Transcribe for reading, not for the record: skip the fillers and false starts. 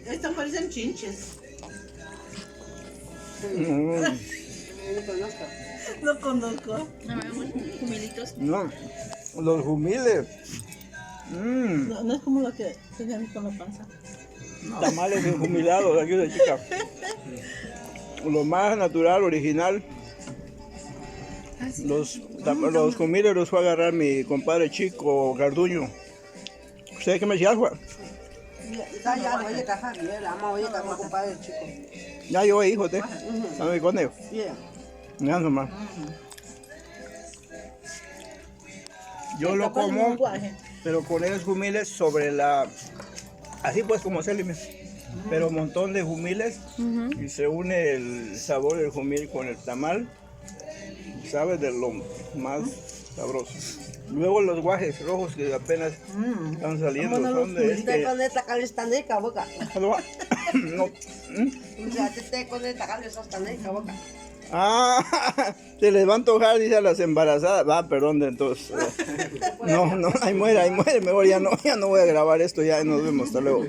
Estos parecen chinches. No conozco. Humilitos. No, los humiles. No es como lo que tenían con la panza. Tamales enjumilados aquí de chica. Lo más natural, original. Los humiles los fue a agarrar mi compadre chico Garduño. ¿Usted qué me decía, Juan? Ya yo hijo de. ¿Sabe con ellos? Ya nomás. Yo lo como, pero con esos humiles sobre la... Así pues como se alimenta. Pero un montón de humiles y se une el sabor del humil con el tamal. ¿Sabes? De lo más sabroso. Luego los guajes rojos que apenas están saliendo son de este... No. Ah, se les va a antojar, dice a las embarazadas. Va, perdón, entonces. No, ahí muere, mejor ya no voy a grabar esto, ya nos vemos, hasta luego.